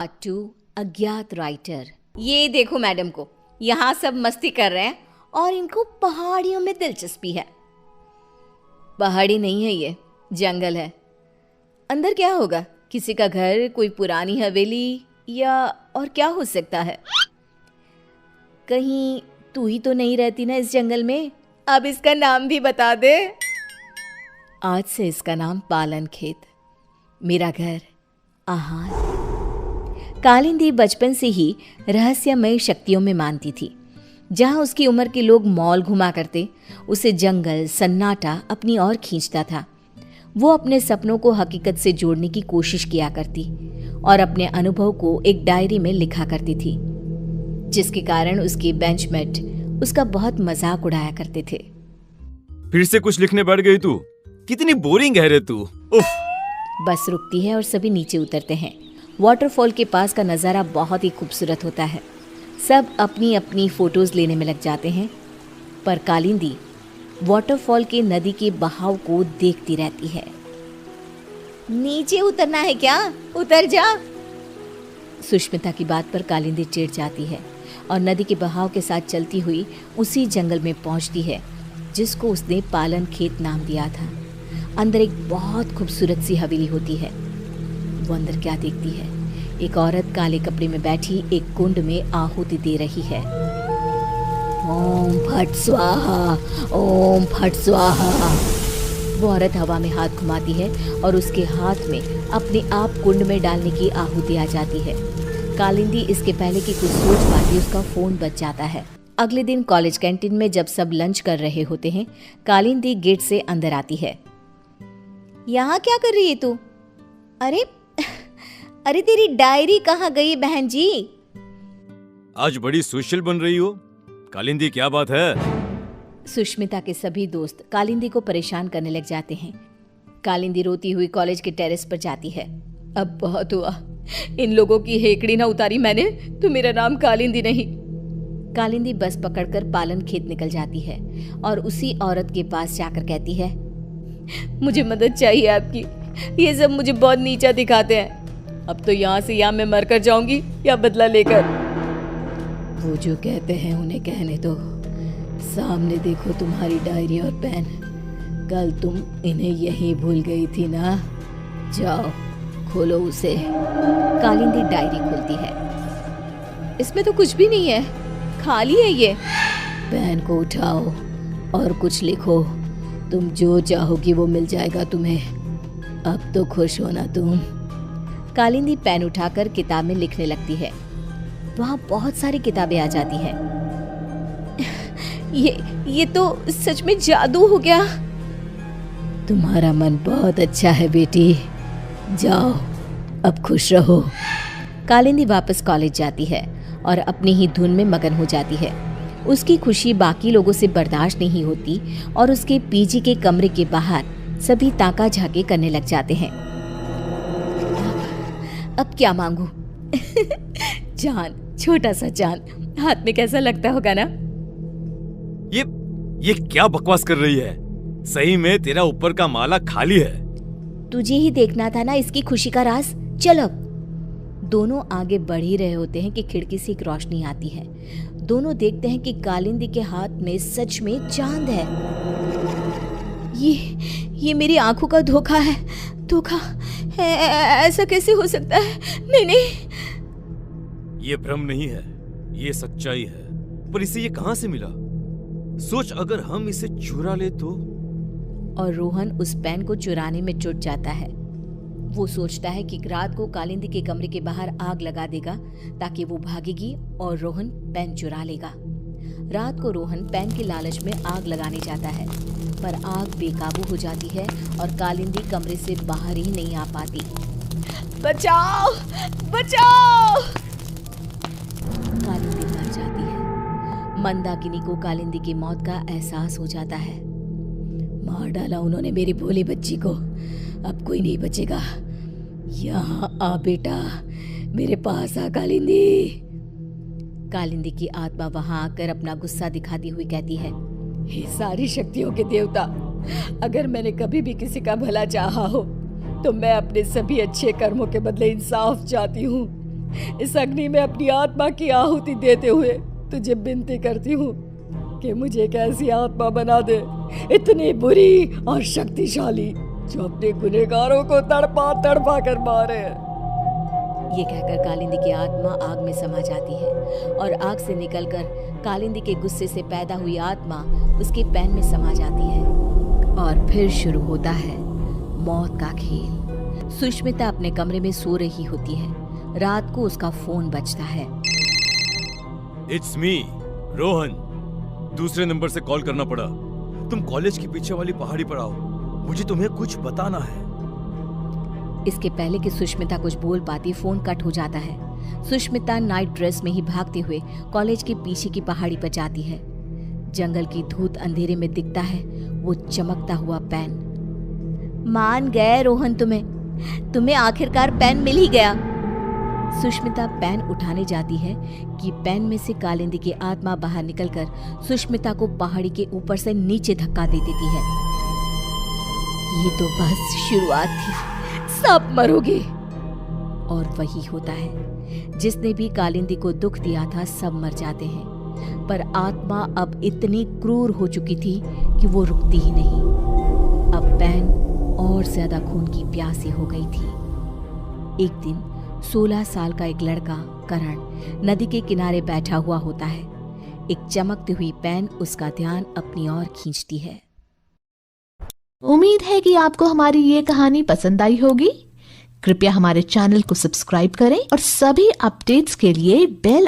To अज्ञात writer. ये देखो मैडम को, यहाँ सब मस्ती कर रहे हैं और इनको पहाड़ियों में दिलचस्पी है। पहाड़ी नहीं है, ये जंगल है। अंदर क्या होगा? किसी का घर, कोई पुरानी हवेली, या और क्या हो सकता है? कहीं तू ही तो नहीं रहती ना इस जंगल में? अब इसका नाम भी बता दे। आज से इसका नाम पालन खेत, मेरा घर, आहार। कालिंदी बचपन से ही रहस्यमय शक्तियों में मानती थी। जहां उसकी उम्र के लोग मॉल घुमा करते, उसे जंगल सन्नाटा अपनी ओर खींचता था। वो अपने सपनों को हकीकत से जोड़ने की कोशिश किया करती और अपने अनुभव को एक डायरी में लिखा करती थी, जिसके कारण उसके बेंचमेट उसका बहुत मजाक उड़ाया करते थे। फिर से कुछ लिखने बैठ गई तू? कितनी बोरिंग है रे तू। उफ। बस रुकती है और सभी नीचे उतरते हैं। वाटरफॉल के पास का नज़ारा बहुत ही खूबसूरत होता है। सब अपनी अपनी फोटोज लेने में लग जाते हैं, पर कालिंदी वाटरफॉल के नदी के बहाव को देखती रहती है। नीचे उतरना है क्या? उतर जा। सुष्मिता की बात पर कालिंदी चिढ़ जाती है और नदी के बहाव के साथ चलती हुई उसी जंगल में पहुंचती है जिसको उसने पालन खेत नाम दिया था। अंदर एक बहुत खूबसूरत सी हवेली होती है। वो अंदर क्या देखती है? एक औरत काले कपड़े में बैठी एक कुंड में आहुति दे रही है। ओम फट स्वाहा, ओम फट स्वाहा। वो औरत हवा में हाथ घुमाती है और उसके हाथ में अपने आप कुंड में डालने की आहुति आ जाती है। कालिंदी इसके पहले कि कुछ सोच पाती, उसका फोन बज जाता है। अगले दिन कॉलेज कैंटीन में जब सब लंच कर रहे होते हैं, कालिंदी गेट से अंदर आती है। यहाँ क्या कर रही है तू? अरे तेरी डायरी कहाँ गई बहन जी? आज बड़ी सोशल बन रही हो कालिंदी, क्या बात है? सुष्मिता के सभी दोस्त कालिंदी को परेशान करने लग जाते हैं। कालिंदी रोती हुई कॉलेज के टेरेस पर जाती है। अब बहुत हुआ, इन लोगों की हेकड़ी ना उतारी मैंने तो मेरा नाम कालिंदी नहीं। कालिंदी बस पकड़कर पालन खेत निकल जाती है और उसी औरत के पास जाकर कहती है, मुझे मदद चाहिए आपकी। ये सब मुझे बहुत नीचा दिखाते हैं। अब तो यहाँ से या मैं मरकर जाऊंगी या बदला लेकर। वो जो कहते हैं उन्हें कहने दो। सामने देखो तुम्हारी डायरी और पेन। कल तुम इन्हें यहीं भूल गई थी ना? जाओ खोलो उसे। कालिंदी डायरी खोलती है। इसमें तो कुछ भी नहीं है, खाली है ये। पेन को उठाओ और कुछ लिखो। तुम जो चाहोगी वो मिल जाएगा तुम्हें। अब तो खुश हो ना तुम? कालिंदी पेन उठाकर किताब में लिखने लगती है। वहाँ बहुत सारी किताबें आ जाती हैं। ये तो सच में जादू हो गया। तुम्हारा मन बहुत अच्छा है बेटी, जाओ अब खुश रहो। कालिंदी वापस कॉलेज जाती है और अपनी ही धुन में मगन हो जाती है। उसकी खुशी बाकी लोगों से बर्दाश्त नहीं होती और उसके पीजी के कमरे के बाहर सभी ताका झाके करने लग जाते हैं। अब क्या मांगू? चांद, छोटा सा चांद हाथ में कैसा लगता होगा ना? ये क्या बकवास कर रही है? सही में तेरा ऊपर का माला खाली है। तुझे ही देखना था ना इसकी खुशी का राज। चलो। दोनों आगे बढ़ ही रहे होते हैं कि खिड़की से एक रोशनी आती है। दोनों देखते हैं कि कालिंदी के हाथ में सच में चांद है। ये मेरी आंखों का धोखा है। धोखा है, ऐसा कैसे हो सकता है? नहीं। ये भ्रम नहीं है, ये सच्चाई है। पर इसे ये कहां से मिला? सोच, अगर हम इसे चुरा ले तो? और रोहन उस पेन को चुराने में जुट जाता है। वो सोचता है कि रात को कालिंदी के कमरे के बाहर आग लगा देगा ताकि वो भागेगी और रोहन पेन चुरा लेगा। रात को रोहन पेन के लालच में आग लगाने जाता है, पर आग बेकाबू हो जाती है और कालिंदी कमरे से बाहर ही नहीं आ पाती। बचाओ, बचाओ! कालिंदी मर जाती है। मंदाकिनी को कालिंदी की मौत का एहसास हो जाता है। मार डाला उन्होंने मेरी भोली बच्ची को, अब कोई नहीं बचेगा। यहाँ आ बेटा, मेरे पास आ कालिंदी। कालिंदी की आत्मा वहां आकर अपना गुस्सा दिखाती हुई कहती है, हे सारी शक्तियों के देवता, अगर मैंने कभी भी किसी का भला चाहा हो तो मैं अपने सभी अच्छे कर्मों के बदले इंसाफ चाहती हूँ। इस अग्नि में अपनी आत्मा की आहुति देते हुए तुझे विनती करती हूँ कि मुझे एक ऐसी आत्मा बना दे, इतनी बुरी और शक्तिशाली, जो अपने गुनहगारों को तड़पा तड़पा कर मारे। ये कहकर कालिंदी की आत्मा आग में समा जाती है और आग से निकलकर कालिंदी के गुस्से से पैदा हुई आत्मा उसके पैन में समा जाती है और फिर शुरू होता है मौत का खेल। सुष्मिता अपने कमरे में सो रही होती है। रात को उसका फोन बजता है। It's me, Rohan. दूसरे नंबर से कॉल करना पड़ा। तुम कॉलेज के पीछे वाली पहाड़ी पर आओ, मुझे तुम्हें कुछ बताना है। इसके पहले कि सुष्मिता कुछ बोल पाती, फोन कट हो जाता है। सुष्मिता नाइट ड्रेस में ही भागते हुए कॉलेज के पीछे की पहाड़ी पर जाती है। जंगल की धूत अंधेरे में दिखता है वो चमकता हुआ पेन। मान गए रोहन, तुम्हें आखिरकार पेन मिल ही गया। सुष्मिता पेन उठाने जाती है कि पेन में से कालिंदी की आत्मा बाहर निकलकर सुष्मिता को पहाड़ी के ऊपर से नीचे धक्का दे देती है। ये तो बस शुरुआत थी, सब मरोगे। और वही होता है, जिसने भी कालिंदी को दुख दिया था सब मर जाते हैं। पर आत्मा अब इतनी क्रूर हो चुकी थी कि वो रुकती ही नहीं। अब पेन और ज्यादा खून की प्यासी हो गई थी। एक दिन 16 साल का एक लड़का करण नदी के किनारे बैठा हुआ होता है। एक चमकती हुई पेन उसका ध्यान अपनी ओर खींचती है। उम्मीद है कि आपको हमारी ये कहानी पसंद आई होगी। कृपया हमारे चैनल को सब्सक्राइब करें और सभी अपडेट्स के लिए बेल